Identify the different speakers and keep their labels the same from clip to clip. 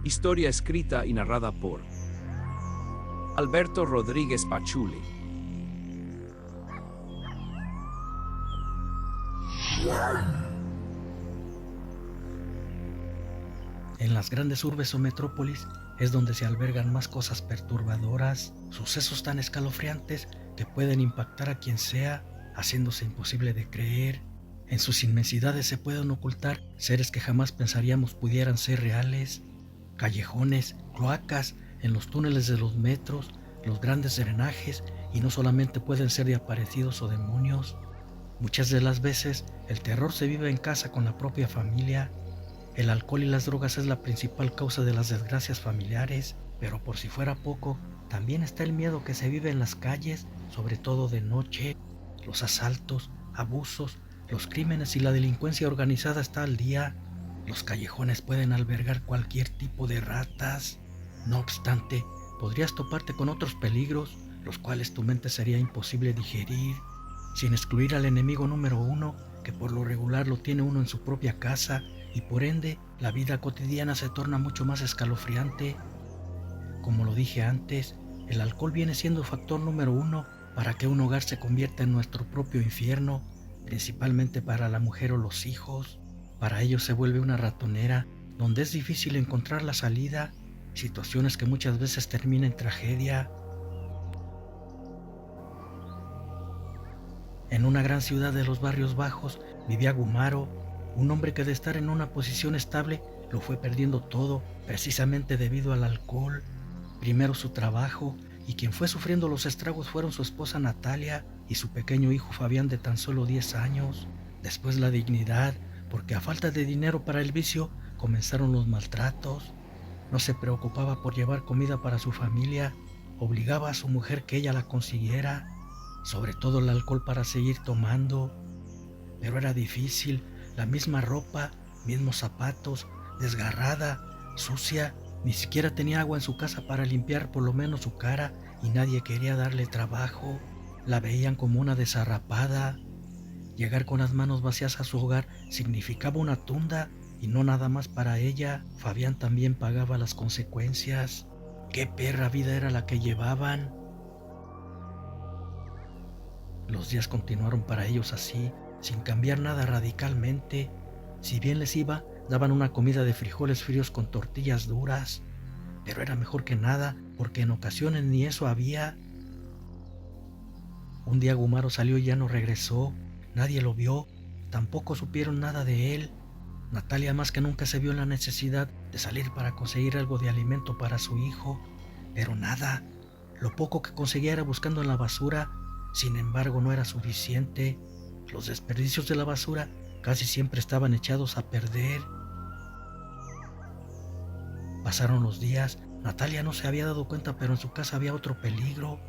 Speaker 1: Historia escrita y narrada por Alberto Rodríguez Pachuli.
Speaker 2: En las grandes urbes o metrópolis es donde se albergan más cosas perturbadoras, sucesos tan escalofriantes que pueden impactar a quien sea, haciéndose imposible de creer. En sus inmensidades se pueden ocultar seres que jamás pensaríamos pudieran ser reales. Callejones, cloacas, en los túneles de los metros, los grandes drenajes, y no solamente pueden ser de aparecidos o demonios. Muchas de las veces el terror se vive en casa con la propia familia. El alcohol y las drogas es la principal causa de las desgracias familiares, pero por si fuera poco, también está el miedo que se vive en las calles, sobre todo de noche. Los asaltos, abusos, los crímenes y la delincuencia organizada está al día. Los callejones pueden albergar cualquier tipo de ratas. No obstante, podrías toparte con otros peligros, los cuales tu mente sería imposible digerir, sin excluir al enemigo número uno, que por lo regular lo tiene uno en su propia casa, y por ende la vida cotidiana se torna mucho más escalofriante. Como lo dije antes, el alcohol viene siendo factor número uno para que un hogar se convierta en nuestro propio infierno, principalmente para la mujer o los hijos. Para ellos se vuelve una ratonera donde es difícil encontrar la salida, situaciones que muchas veces terminan en tragedia. En una gran ciudad de los barrios bajos vivía Gumaro, un hombre que de estar en una posición estable lo fue perdiendo todo precisamente debido al alcohol. Primero su trabajo, y quien fue sufriendo los estragos fueron su esposa Natalia y su pequeño hijo Fabián de tan solo 10 años. Después la dignidad, porque a falta de dinero para el vicio comenzaron los maltratos. No se preocupaba por llevar comida para su familia, obligaba a su mujer que ella la consiguiera, sobre todo el alcohol para seguir tomando. Pero era difícil, la misma ropa, mismos zapatos, desgarrada, sucia, ni siquiera tenía agua en su casa para limpiar por lo menos su cara y nadie quería darle trabajo. La veían como una desarrapada. Llegar con las manos vacías a su hogar significaba una tunda, y no nada más para ella. Fabián también pagaba las consecuencias. ¡Qué perra vida era la que llevaban! Los días continuaron para ellos así, sin cambiar nada radicalmente. Si bien les iba, daban una comida de frijoles fríos con tortillas duras, pero era mejor que nada, porque en ocasiones ni eso había. Un día Gumaro salió y ya no regresó. Nadie lo vio, tampoco supieron nada de él. Natalia más que nunca se vio en la necesidad de salir para conseguir algo de alimento para su hijo, pero nada. Lo poco que conseguía era buscando en la basura. Sin embargo, no era suficiente. Los desperdicios de la basura casi siempre estaban echados a perder. Pasaron los días. Natalia no se había dado cuenta, pero en su casa había otro peligro.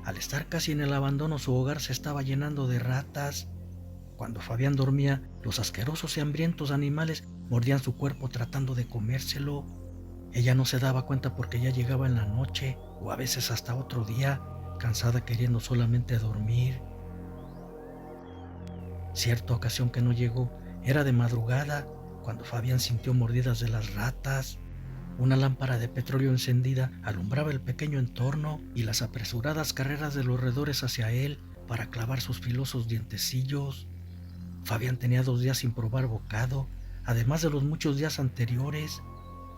Speaker 2: Al estar casi en el abandono, su hogar se estaba llenando de ratas. Cuando Fabián dormía, los asquerosos y hambrientos animales mordían su cuerpo tratando de comérselo. Ella no se daba cuenta porque ya llegaba en la noche, o a veces hasta otro día, cansada queriendo solamente dormir. Cierta ocasión que no llegó era de madrugada, cuando Fabián sintió mordidas de las ratas. Una lámpara de petróleo encendida alumbraba el pequeño entorno y las apresuradas carreras de los roedores hacia él para clavar sus filosos dientecillos. Fabián tenía 2 días sin probar bocado, además de los muchos días anteriores.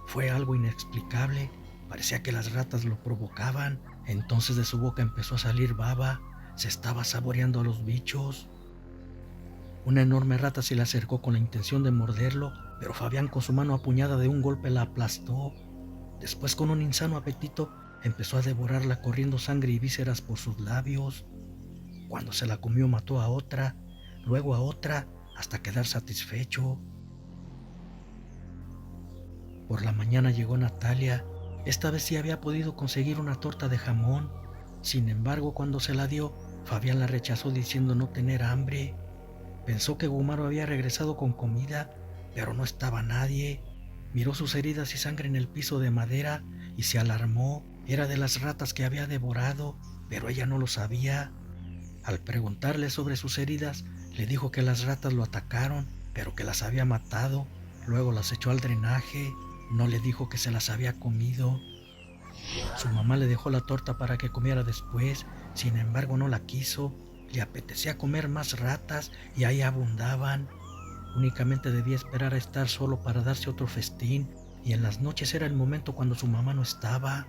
Speaker 2: Fue algo inexplicable, parecía que las ratas lo provocaban. Entonces de su boca empezó a salir baba, se estaba saboreando a los bichos. Una enorme rata se le acercó con la intención de morderlo, pero Fabián con su mano apuñada de un golpe la aplastó. Después, con un insano apetito, empezó a devorarla corriendo sangre y vísceras por sus labios. Cuando se la comió mató a otra, luego a otra, hasta quedar satisfecho. Por la mañana llegó Natalia. Esta vez sí había podido conseguir una torta de jamón. Sin embargo, cuando se la dio, Fabián la rechazó diciendo no tener hambre. Pensó que Gumaro había regresado con comida, pero no estaba nadie. Miró sus heridas y sangre en el piso de madera y se alarmó. Era de las ratas que había devorado, pero ella no lo sabía. Al preguntarle sobre sus heridas, le dijo que las ratas lo atacaron, pero que las había matado. Luego las echó al drenaje. no le dijo que se las había comido. Su mamá le dejó la torta para que comiera después, sin embargo no la quiso. Le apetecía comer más ratas y ahí abundaban. Únicamente debía esperar a estar solo para darse otro festín, y en las noches era el momento cuando su mamá no estaba.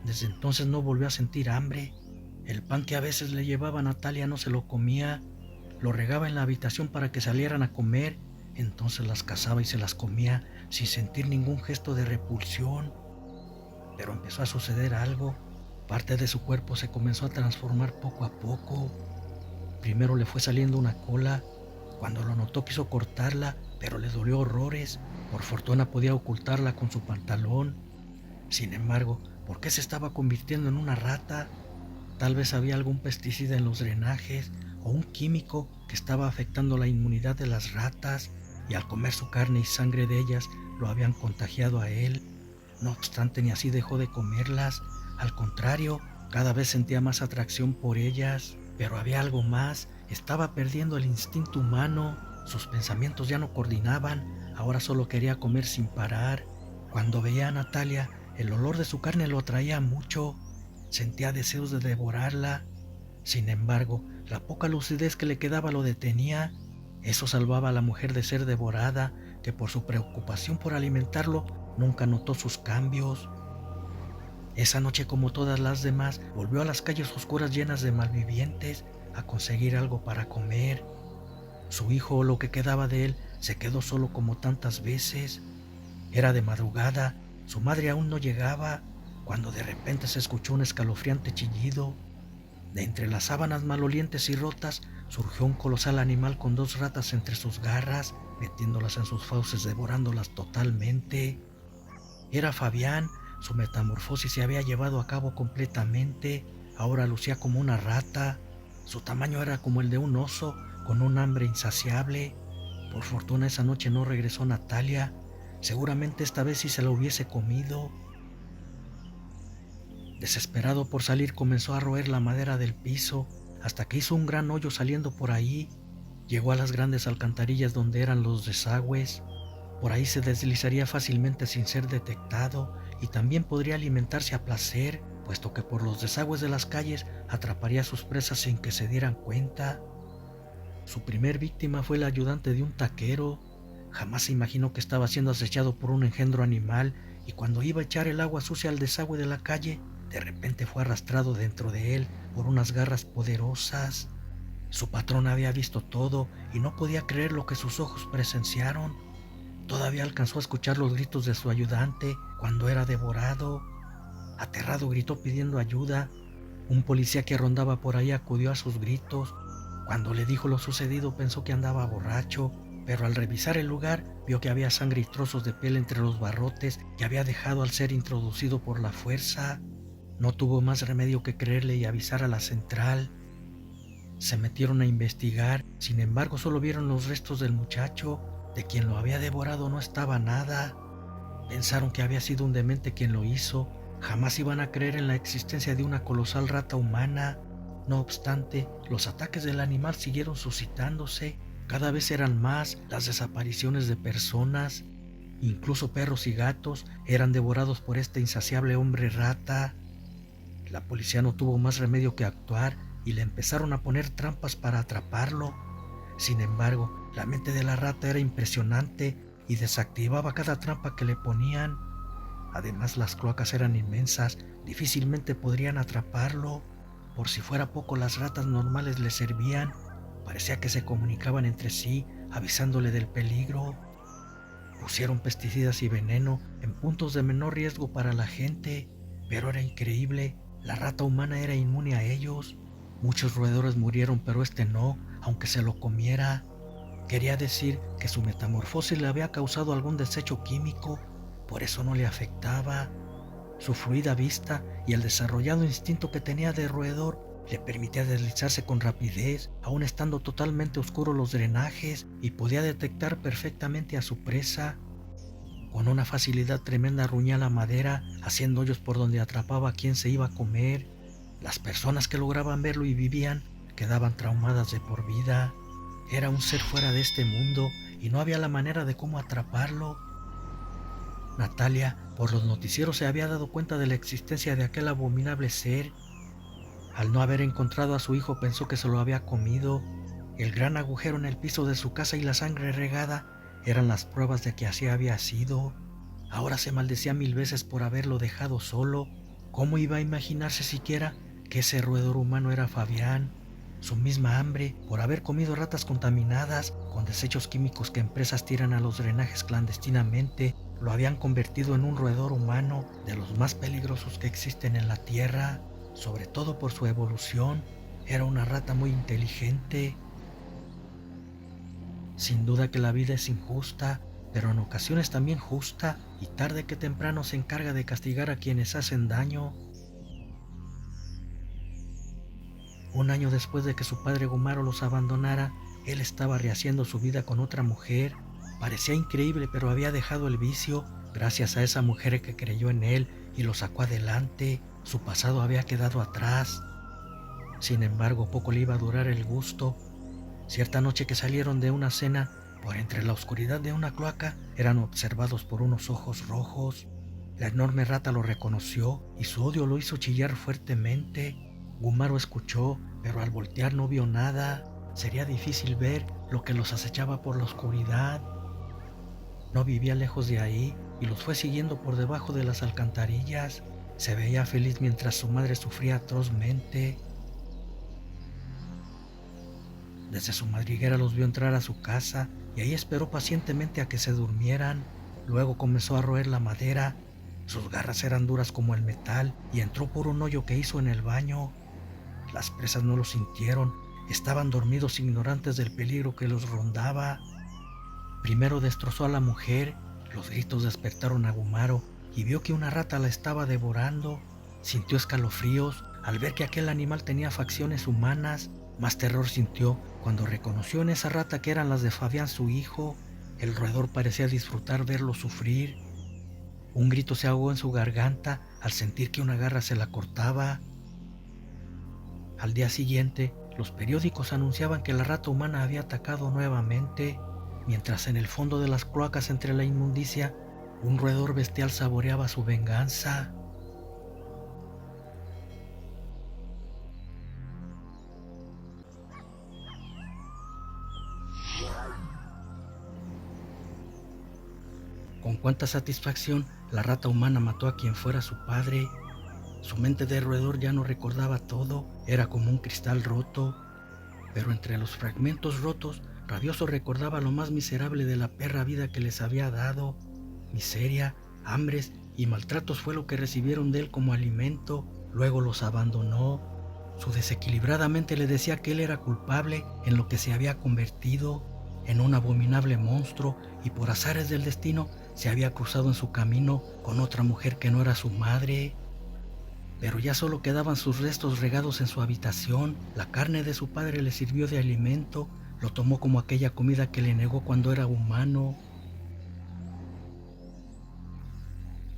Speaker 2: Desde entonces no volvió a sentir hambre. El pan que a veces le llevaba Natalia no se lo comía. Lo regaba en la habitación para que salieran a comer. Entonces las cazaba y se las comía sin sentir ningún gesto de repulsión. Pero empezó a suceder algo. Parte de su cuerpo se comenzó a transformar poco a poco. Primero le fue saliendo una cola. Cuando lo notó quiso cortarla, pero le dolió horrores. Por fortuna podía ocultarla con su pantalón. Sin embargo, ¿por qué se estaba convirtiendo en una rata? Tal vez había algún pesticida en los drenajes o un químico que estaba afectando la inmunidad de las ratas, y al comer su carne y sangre de ellas lo habían contagiado a él. No obstante, ni así dejó de comerlas. Al contrario, cada vez sentía más atracción por ellas. Pero había algo más. Estaba perdiendo el instinto humano. Sus pensamientos ya no coordinaban. Ahora solo quería comer sin parar. Cuando veía a Natalia, el olor de su carne lo atraía mucho. Sentía deseos de devorarla. Sin embargo, la poca lucidez que le quedaba lo detenía. Eso salvaba a la mujer de ser devorada, que por su preocupación por alimentarlo nunca notó sus cambios. Esa noche, como todas las demás, volvió a las calles oscuras llenas de malvivientes a conseguir algo para comer. Su hijo, o lo que quedaba de él, se quedó solo como tantas veces. Era de madrugada, su madre aún no llegaba, cuando de repente se escuchó un escalofriante chillido. De entre las sábanas malolientes y rotas surgió un colosal animal con 2 ratas entre sus garras, metiéndolas en sus fauces, devorándolas totalmente. Era Fabián. Su metamorfosis se había llevado a cabo completamente. Ahora lucía como una rata. Su tamaño era como el de un oso, con un hambre insaciable. Por fortuna esa noche no regresó Natalia. Seguramente esta vez sí se la hubiese comido. Desesperado por salir, comenzó a roer la madera del piso, hasta que hizo un gran hoyo saliendo por ahí. Llegó a las grandes alcantarillas donde eran los desagües. Por ahí se deslizaría fácilmente sin ser detectado, y también podría alimentarse a placer, puesto que por los desagües de las calles atraparía a sus presas sin que se dieran cuenta. Su primer víctima fue el ayudante de un taquero. Jamás se imaginó que estaba siendo acechado por un engendro animal, y cuando iba a echar el agua sucia al desagüe de la calle, de repente fue arrastrado dentro de él por unas garras poderosas. Su patrón había visto todo y no podía creer lo que sus ojos presenciaron. Todavía alcanzó a escuchar los gritos de su ayudante cuando era devorado. Aterrado gritó pidiendo ayuda. Un policía que rondaba por ahí acudió a sus gritos. Cuando le dijo lo sucedido, pensó que andaba borracho, pero al revisar el lugar vio que había sangre y trozos de piel entre los barrotes que había dejado al ser introducido por la fuerza. No tuvo más remedio que creerle y avisar a la central. Se metieron a investigar. Sin embargo, solo vieron los restos del muchacho. De quien lo había devorado no estaba nada. Pensaron que había sido un demente quien lo hizo. Jamás iban a creer en la existencia de una colosal rata humana. No obstante, los ataques del animal siguieron suscitándose. Cada vez eran más las desapariciones de personas. Incluso perros y gatos eran devorados por este insaciable hombre rata. La policía no tuvo más remedio que actuar y le empezaron a poner trampas para atraparlo. Sin embargo, la mente de la rata era impresionante y desactivaba cada trampa que le ponían. Además, las cloacas eran inmensas, difícilmente podrían atraparlo. Por si fuera poco, las ratas normales le servían. Parecía que se comunicaban entre sí, avisándole del peligro. Pusieron pesticidas y veneno en puntos de menor riesgo para la gente, pero era increíble, la rata humana era inmune a ellos. Muchos roedores murieron, pero este no, aunque se lo comiera. Quería decir que su metamorfosis le había causado algún desecho químico, por eso no le afectaba. Su fluida vista y el desarrollado instinto que tenía de roedor le permitía deslizarse con rapidez, aun estando totalmente oscuros los drenajes, y podía detectar perfectamente a su presa. Con una facilidad tremenda ruñía la madera, haciendo hoyos por donde atrapaba a quien se iba a comer. Las personas que lograban verlo y vivían quedaban traumadas de por vida. Era un ser fuera de este mundo y no había la manera de cómo atraparlo. Natalia, por los noticieros, se había dado cuenta de la existencia de aquel abominable ser. Al no haber encontrado a su hijo, pensó que se lo había comido. El gran agujero en el piso de su casa y la sangre regada eran las pruebas de que así había sido. Ahora se maldecía 1000 veces por haberlo dejado solo. ¿Cómo iba a imaginarse siquiera que ese roedor humano era Fabián? Su misma hambre por haber comido ratas contaminadas con desechos químicos que empresas tiran a los drenajes clandestinamente lo habían convertido en un roedor humano de los más peligrosos que existen en la Tierra, sobre todo por su evolución. Era una rata muy inteligente. Sin duda que la vida es injusta, pero en ocasiones también justa, y tarde que temprano se encarga de castigar a quienes hacen daño. Un año después de que su padre Gumaro los abandonara, él estaba rehaciendo su vida con otra mujer. Parecía increíble, pero había dejado el vicio gracias a esa mujer que creyó en él y lo sacó adelante. Su pasado había quedado atrás. Sin embargo, poco le iba a durar el gusto. Cierta noche que salieron de una cena, por entre la oscuridad de una cloaca, eran observados por unos ojos rojos. La enorme rata lo reconoció y su odio lo hizo chillar fuertemente. Gumaro escuchó, pero al voltear no vio nada. Sería difícil ver lo que los acechaba por la oscuridad. No vivía lejos de ahí y los fue siguiendo por debajo de las alcantarillas. Se veía feliz mientras su madre sufría atrozmente. Desde su madriguera los vio entrar a su casa y ahí esperó pacientemente a que se durmieran. Luego comenzó a roer la madera. Sus garras eran duras como el metal y entró por un hoyo que hizo en el baño. Las presas no lo sintieron, estaban dormidos ignorantes del peligro que los rondaba. Primero destrozó a la mujer, los gritos despertaron a Gumaro y vio que una rata la estaba devorando. Sintió escalofríos al ver que aquel animal tenía facciones humanas. Más terror sintió cuando reconoció en esa rata que eran las de Fabián, su hijo. El roedor parecía disfrutar verlo sufrir. Un grito se ahogó en su garganta al sentir que una garra se la cortaba. Al día siguiente, los periódicos anunciaban que la rata humana había atacado nuevamente, mientras en el fondo de las cloacas entre la inmundicia, un roedor bestial saboreaba su venganza. Con cuánta satisfacción la rata humana mató a quien fuera su padre. Su mente de roedor ya no recordaba todo, era como un cristal roto, pero entre los fragmentos rotos, rabioso recordaba lo más miserable de la perra vida que les había dado. Miseria, hambres y maltratos fue lo que recibieron de él como alimento. Luego los abandonó. Su desequilibrada mente le decía que él era culpable en lo que se había convertido, en un abominable monstruo, y por azares del destino se había cruzado en su camino con otra mujer que no era su madre. Pero ya solo quedaban sus restos regados en su habitación. La carne de su padre le sirvió de alimento, lo tomó como aquella comida que le negó cuando era humano.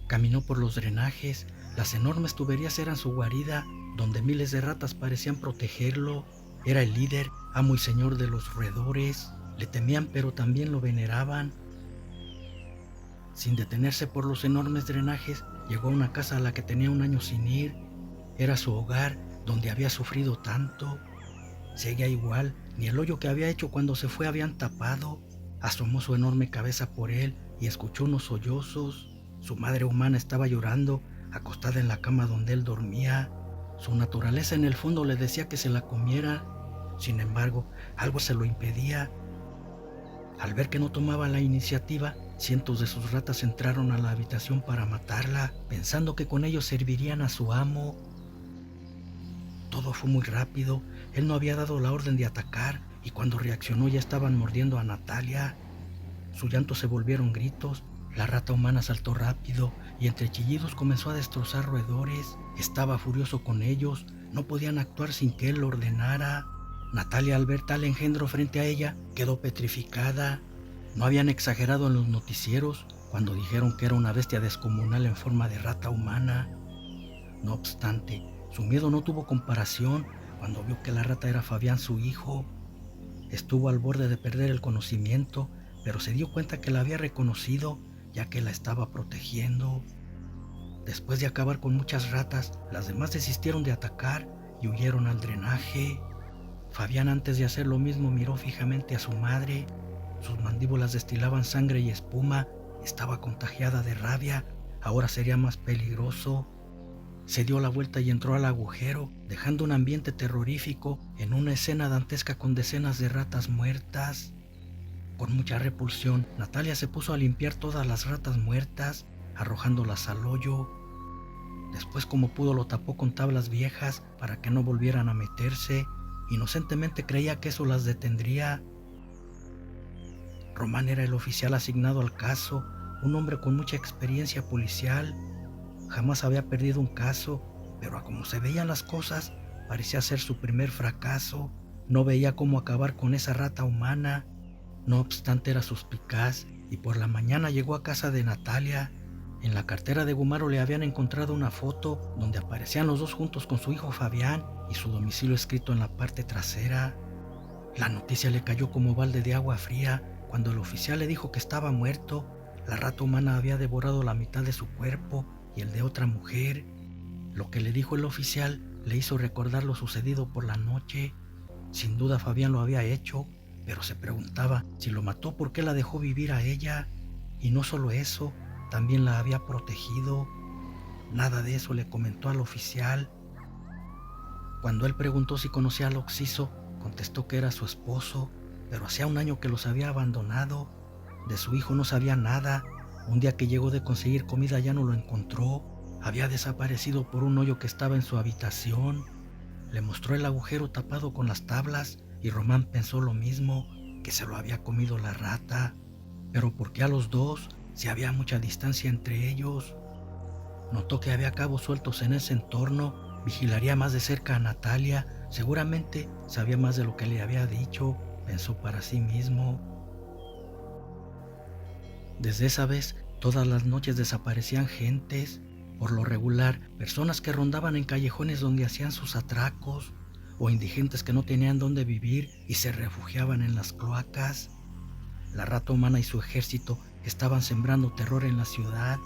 Speaker 2: Caminó por los drenajes, las enormes tuberías eran su guarida, donde miles de ratas parecían protegerlo. Era el líder, amo y señor de los roedores. Le temían, pero también lo veneraban. Sin detenerse por los enormes drenajes, llegó a una casa a la que tenía un año sin ir. Era su hogar, donde había sufrido tanto. Seguía igual, ni el hoyo que había hecho cuando se fue habían tapado. Asomó su enorme cabeza por él y escuchó unos sollozos. Su madre humana estaba llorando, acostada en la cama donde él dormía. Su naturaleza en el fondo le decía que se la comiera. Sin embargo, algo se lo impedía. Al ver que no tomaba la iniciativa, cientos de sus ratas entraron a la habitación para matarla, pensando que con ello servirían a su amo. Todo fue muy rápido, él no había dado la orden de atacar y cuando reaccionó ya estaban mordiendo a Natalia. Su llanto se volvieron gritos, la rata humana saltó rápido y entre chillidos comenzó a destrozar roedores. Estaba furioso con ellos, no podían actuar sin que él lo ordenara. Natalia, al ver tal engendro frente a ella, quedó petrificada. No habían exagerado en los noticieros cuando dijeron que era una bestia descomunal en forma de rata humana. No obstante, su miedo no tuvo comparación cuando vio que la rata era Fabián, su hijo. Estuvo al borde de perder el conocimiento, pero se dio cuenta que la había reconocido. ya que la estaba protegiendo. Después de acabar con muchas ratas, las demás desistieron de atacar y huyeron al drenaje. Fabián, antes de hacer lo mismo, miró fijamente a su madre. Sus mandíbulas destilaban sangre y espuma. Estaba contagiada de rabia. Ahora sería más peligroso. Se dio la vuelta y entró al agujero, dejando un ambiente terrorífico en una escena dantesca con decenas de ratas muertas. Con mucha repulsión, Natalia se puso a limpiar todas las ratas muertas, arrojándolas al hoyo. Después, como pudo, lo tapó con tablas viejas para que no volvieran a meterse. Inocentemente creía que eso las detendría. Román era el oficial asignado al caso, un hombre con mucha experiencia policial. Jamás había perdido un caso, pero a como se veían las cosas, parecía ser su primer fracaso. No veía cómo acabar con esa rata humana. No obstante, era suspicaz y por la mañana llegó a casa de Natalia. En la cartera de Gumaro le habían encontrado una foto donde aparecían los dos juntos con su hijo Fabián y su domicilio escrito en la parte trasera. La noticia le cayó como balde de agua fría cuando el oficial le dijo que estaba muerto. La rata humana había devorado la mitad de su cuerpo y el de otra mujer. Lo que le dijo el oficial le hizo recordar lo sucedido por la noche. Sin duda Fabián lo había hecho, pero se preguntaba si lo mató porque la dejó vivir a ella. Y no solo eso, también la había protegido. Nada de eso le comentó al oficial. Cuando él preguntó si conocía al occiso, contestó que era su esposo, pero hacía un año que los había abandonado. De su hijo no sabía nada. Un día que llegó de conseguir comida ya no lo encontró. Había desaparecido por un hoyo que estaba en su habitación. Le mostró el agujero tapado con las tablas y Román pensó lo mismo, que se lo había comido la rata. Pero ¿por qué a los dos? Si había mucha distancia entre ellos. Notó que había cabos sueltos en ese entorno. Vigilaría más de cerca a Natalia. Seguramente sabía más de lo que le había dicho, pensó para sí mismo. Desde esa vez, todas las noches desaparecían gentes. Por lo regular, personas que rondaban en callejones donde hacían sus atracos, o indigentes que no tenían dónde vivir y se refugiaban en las cloacas. La rata humana y su ejército estaban sembrando terror en la ciudad.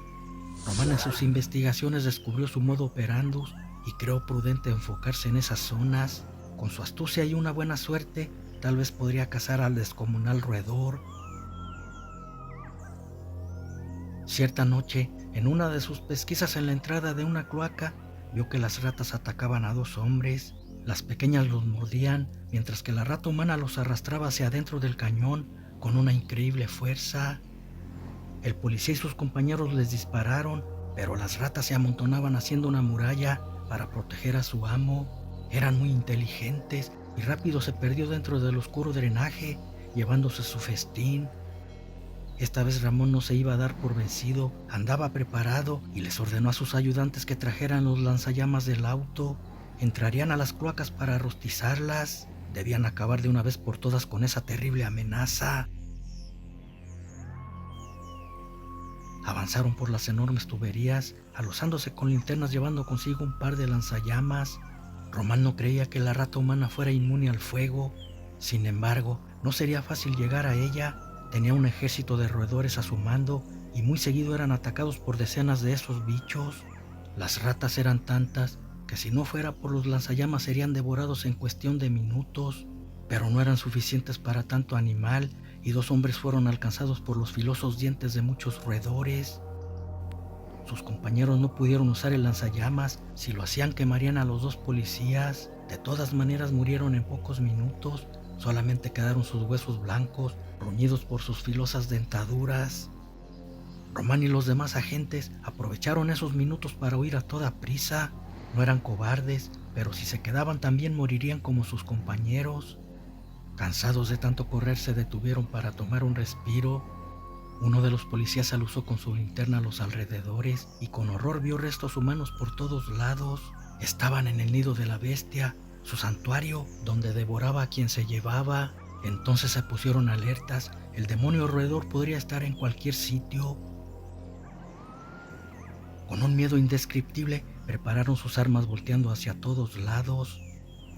Speaker 2: Román en sus investigaciones descubrió su modo operandus y creó prudente enfocarse en esas zonas. Con su astucia y una buena suerte, tal vez podría cazar al descomunal roedor. Cierta noche, en una de sus pesquisas en la entrada de una cloaca, vio que las ratas atacaban a dos hombres. Las pequeñas los mordían, mientras que la rata humana los arrastraba hacia adentro del cañón con una increíble fuerza. El policía y sus compañeros les dispararon, pero las ratas se amontonaban haciendo una muralla para proteger a su amo. Eran muy inteligentes y rápido se perdió dentro del oscuro drenaje, llevándose su festín. Esta vez Ramón no se iba a dar por vencido, andaba preparado y les ordenó a sus ayudantes que trajeran los lanzallamas del auto. Entrarían a las cloacas para rostizarlas. Debían acabar de una vez por todas con esa terrible amenaza. Avanzaron por las enormes tuberías, alosándose con linternas llevando consigo un par de lanzallamas. Román no creía que la rata humana fuera inmune al fuego. Sin embargo, no sería fácil llegar a ella. Tenía un ejército de roedores a su mando y muy seguido eran atacados por decenas de esos bichos. Las ratas eran tantas que si no fuera por los lanzallamas serían devorados en cuestión de minutos, pero no eran suficientes para tanto animal y dos hombres fueron alcanzados por los filosos dientes de muchos roedores. Sus compañeros no pudieron usar el lanzallamas. Si lo hacían, quemarían a los dos policías. De todas maneras murieron en pocos minutos. Solamente quedaron sus huesos blancos, bruñidos por sus filosas dentaduras. Román y los demás agentes aprovecharon esos minutos para huir a toda prisa. No eran cobardes, pero si se quedaban también morirían como sus compañeros. Cansados de tanto correr, se detuvieron para tomar un respiro. Uno de los policías aluzó con su linterna a los alrededores y con horror vio restos humanos por todos lados. Estaban en el nido de la bestia, su santuario, donde devoraba a quien se llevaba. Entonces se pusieron alertas. El demonio roedor podría estar en cualquier sitio. Con un miedo indescriptible, prepararon sus armas volteando hacia todos lados.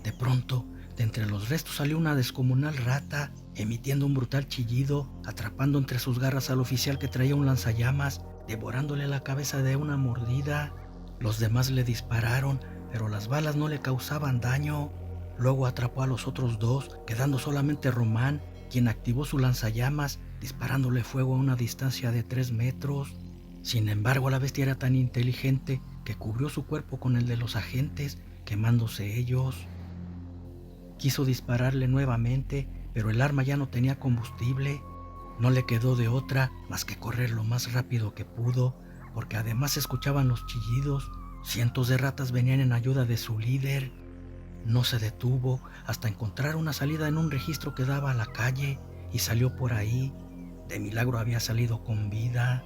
Speaker 2: De pronto, de entre los restos salió una descomunal rata. emitiendo un brutal chillido, atrapando entre sus garras al oficial que traía un lanzallamas, devorándole la cabeza de una mordida. Los demás le dispararon, pero las balas no le causaban daño. Luego atrapó a los otros dos, quedando solamente Román, quien activó su lanzallamas, disparándole fuego a una distancia de 3 metros. Sin embargo, la bestia era tan inteligente que cubrió su cuerpo con el de los agentes, quemándose ellos. Quiso dispararle nuevamente, pero el arma ya no tenía combustible. No le quedó de otra más que correr lo más rápido que pudo, porque además se escuchaban los chillidos. Cientos de ratas venían en ayuda de su líder. No se detuvo hasta encontrar una salida en un registro que daba a la calle y salió por ahí. De milagro había salido con vida.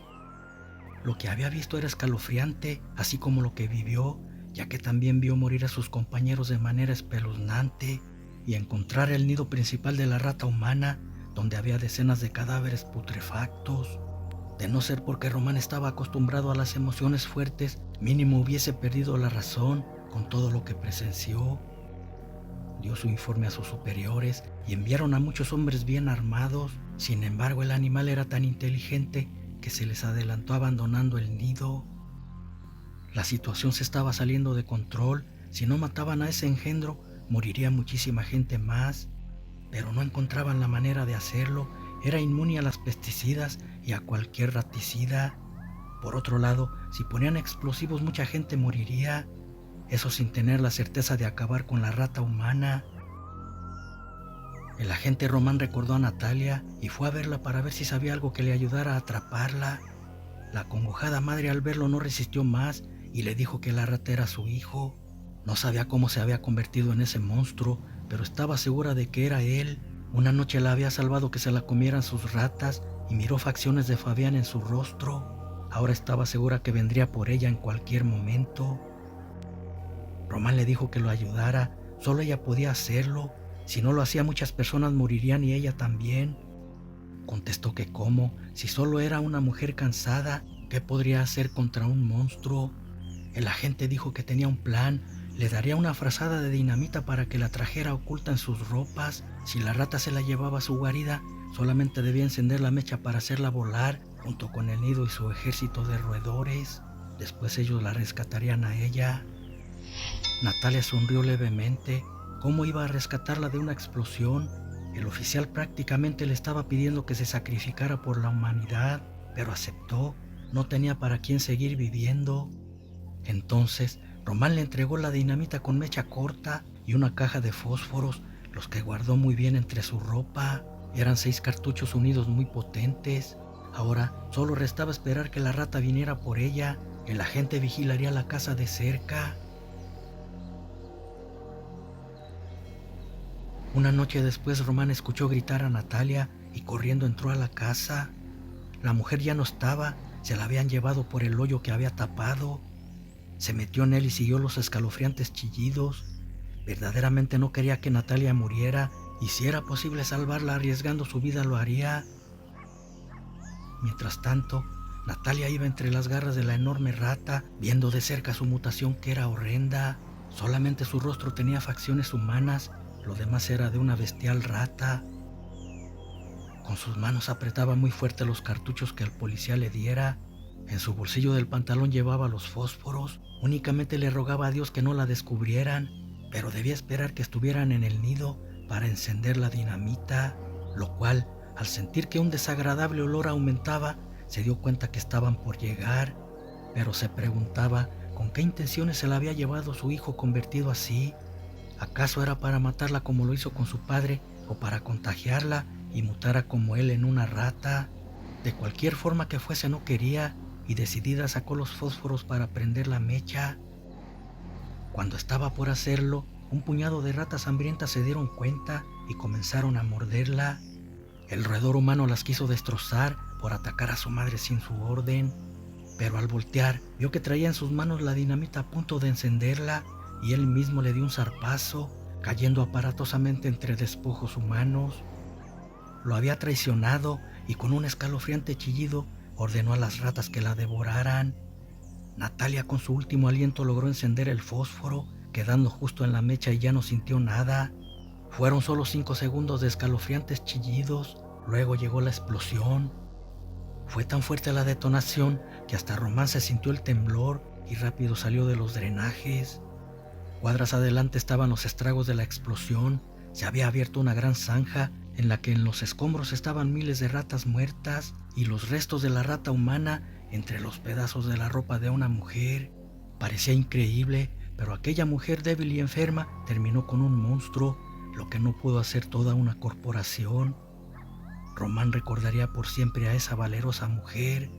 Speaker 2: Lo que había visto era escalofriante, así como lo que vivió, ya que también vio morir a sus compañeros de manera espeluznante y encontrar el nido principal de la rata humana, donde había decenas de cadáveres putrefactos. De no ser porque Román estaba acostumbrado a las emociones fuertes, mínimo hubiese perdido la razón con todo lo que presenció. Dio su informe a sus superiores y enviaron a muchos hombres bien armados. Sin embargo, el animal era tan inteligente que se les adelantó abandonando el nido. La situación se estaba saliendo de control. Si no mataban a ese engendro, moriría muchísima gente más, pero no encontraban la manera de hacerlo. Era inmune a las pesticidas y a cualquier raticida. Por otro lado, si ponían explosivos, mucha gente moriría, eso sin tener la certeza de acabar con la rata humana. El agente Román recordó a Natalia y fue a verla para ver si sabía algo que le ayudara a atraparla. La acongojada madre al verlo no resistió más y le dijo que la rata era su hijo. No sabía cómo se había convertido en ese monstruo, pero estaba segura de que era él. Una noche la había salvado que se la comieran sus ratas y miró facciones de Fabián en su rostro. Ahora estaba segura que vendría por ella en cualquier momento. Román le dijo que lo ayudara, solo ella podía hacerlo. Si no lo hacía, muchas personas morirían y ella también. Contestó que cómo, si solo era una mujer cansada, ¿qué podría hacer contra un monstruo? El agente dijo que tenía un plan. Le daría una frazada de dinamita para que la trajera oculta en sus ropas. Si la rata se la llevaba a su guarida, solamente debía encender la mecha para hacerla volar, junto con el nido y su ejército de roedores. Después ellos la rescatarían a ella. Natalia sonrió levemente. ¿Cómo iba a rescatarla de una explosión? El oficial prácticamente le estaba pidiendo que se sacrificara por la humanidad, pero aceptó. No tenía para quién seguir viviendo. Entonces, Román le entregó la dinamita con mecha corta y una caja de fósforos, los que guardó muy bien entre su ropa. Eran 6 cartuchos unidos muy potentes. Ahora solo restaba esperar que la rata viniera por ella. El agente vigilaría la casa de cerca. Una noche después, Román escuchó gritar a Natalia y corriendo entró a la casa. La mujer ya no estaba, se la habían llevado por el hoyo que había tapado. Se metió en él y siguió los escalofriantes chillidos. Verdaderamente no quería que Natalia muriera, y si era posible salvarla arriesgando su vida lo haría. Mientras tanto, Natalia iba entre las garras de la enorme rata, viendo de cerca su mutación, que era horrenda. Solamente su rostro tenía facciones humanas, lo demás era de una bestial rata. Con sus manos apretaba muy fuerte los cartuchos que el policía le diera. En su bolsillo del pantalón llevaba los fósforos. Únicamente le rogaba a Dios que no la descubrieran, pero debía esperar que estuvieran en el nido para encender la dinamita, lo cual, al sentir que un desagradable olor aumentaba, se dio cuenta que estaban por llegar, pero se preguntaba con qué intenciones se la había llevado su hijo convertido así. ¿Acaso era para matarla como lo hizo con su padre, o para contagiarla y mutara como él en una rata? De cualquier forma que fuese, no quería, y decidida sacó los fósforos para prender la mecha. Cuando estaba por hacerlo, un puñado de ratas hambrientas se dieron cuenta y comenzaron a morderla. El roedor humano las quiso destrozar por atacar a su madre sin su orden, pero al voltear vio que traía en sus manos la dinamita a punto de encenderla, y él mismo le dio un zarpazo, cayendo aparatosamente entre despojos humanos. Lo había traicionado y con un escalofriante chillido ordenó a las ratas que la devoraran. Natalia con su último aliento logró encender el fósforo, quedando justo en la mecha, y ya no sintió nada. Fueron solo 5 segundos de escalofriantes chillidos, luego llegó la explosión. Fue tan fuerte la detonación que hasta Román se sintió el temblor y rápido salió de los drenajes. Cuadras adelante estaban los estragos de la explosión. Se había abierto una gran zanja en la que en los escombros estaban miles de ratas muertas y los restos de la rata humana entre los pedazos de la ropa de una mujer. Parecía increíble, pero aquella mujer débil y enferma terminó con un monstruo, lo que no pudo hacer toda una corporación. Román recordaría por siempre a esa valerosa mujer,